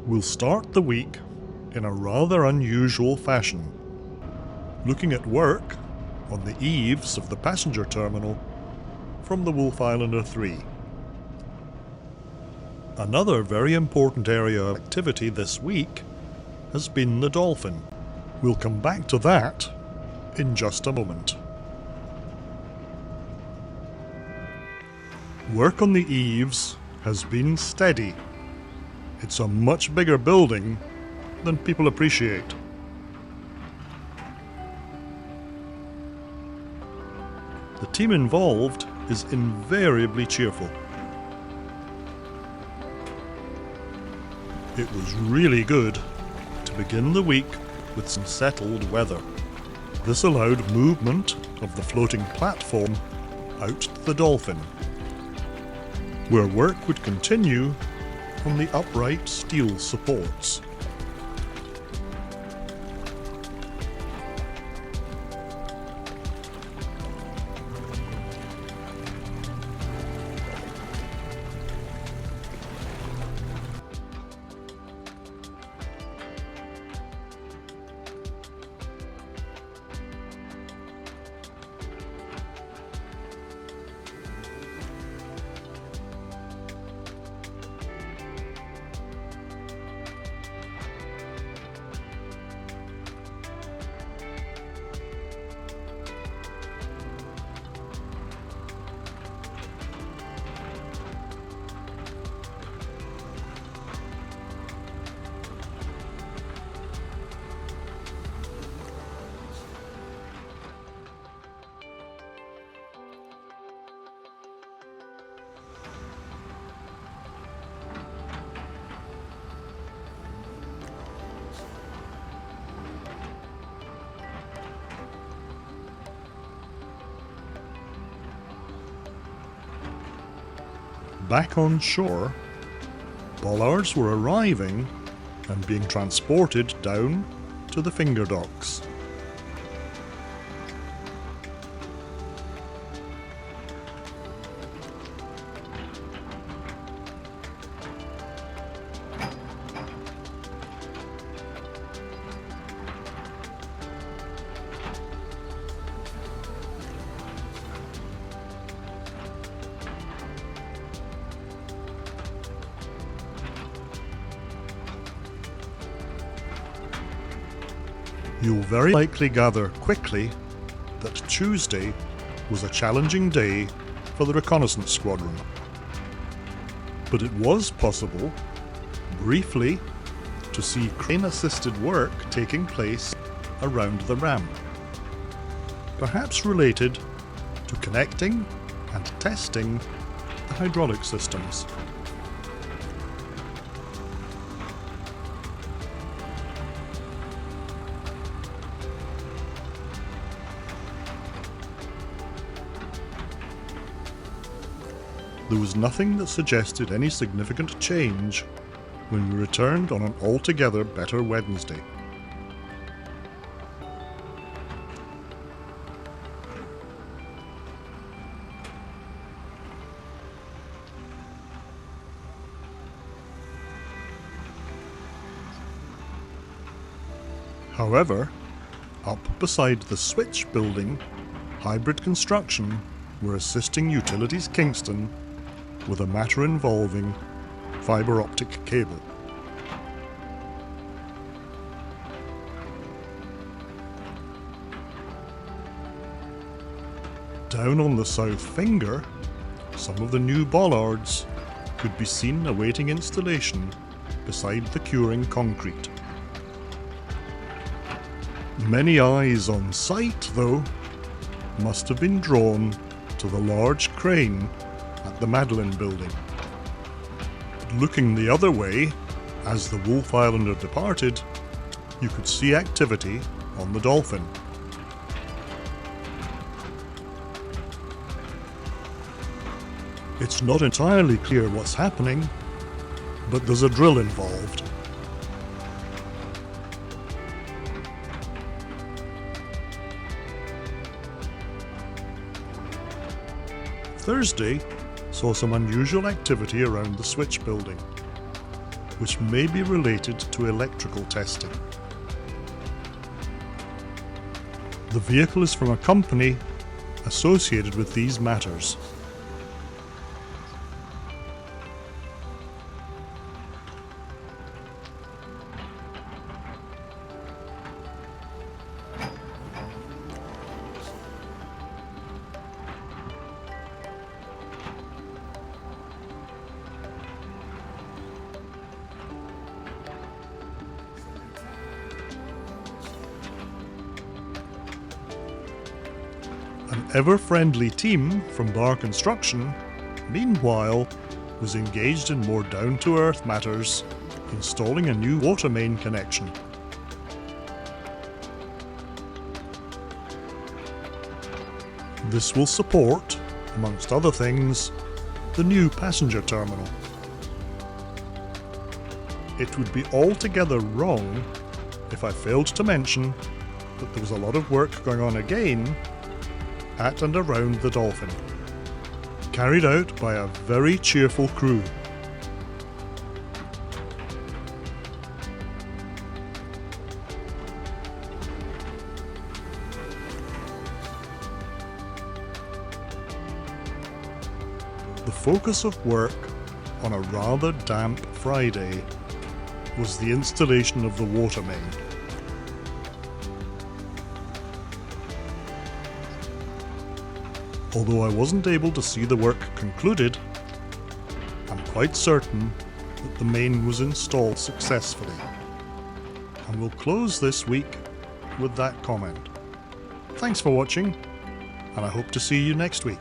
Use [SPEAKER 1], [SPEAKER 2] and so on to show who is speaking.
[SPEAKER 1] We'll start the week in a rather unusual fashion, looking at work on the eaves of the passenger terminal from the Wolf Islander 3. Another very important area of activity this week has been the dolphin. We'll come back to that in just a moment. Work on the eaves has been steady. It's a much bigger building than people appreciate. The team involved is invariably cheerful. It was really good to begin the week with some settled weather. This allowed movement of the floating platform out to the dolphin, where work would continue on the upright steel supports. Back on shore, bollards were arriving and being transported down to the finger docks. You'll very likely gather quickly that Tuesday was a challenging day for the reconnaissance squadron. But it was possible, briefly, to see crane-assisted work taking place around the ramp, perhaps related to connecting and testing the hydraulic systems. There was nothing that suggested any significant change when we returned on an altogether better Wednesday. However, up beside the switch building, Hybrid Construction were assisting Utilities Kingston with a matter involving fibre optic cable. Down on the south finger, some of the new bollards could be seen awaiting installation beside the curing concrete. Many eyes on site, though, must have been drawn to the large crane at the Madeleine building. Looking the other way, as the Wolf Islander departed, you could see activity on the Dolphin. It's not entirely clear what's happening, but there's a drill involved. Thursday saw some unusual activity around the switch building. which may be related to electrical testing. The vehicle is from a company associated with these matters. An ever-friendly team from Bar Construction, meanwhile, was engaged in more down-to-earth matters, installing a new water main connection. This will support, amongst other things, the new passenger terminal. It would be altogether wrong if I failed to mention that there was a lot of work going on again at and around the Dolphin, carried out by a very cheerful crew. The focus of work on a rather damp Friday was the installation of the water main. Although I wasn't able to see the work concluded, I'm quite certain that the main was installed successfully. And we'll close this week with that comment. Thanks for watching, and I hope to see you next week.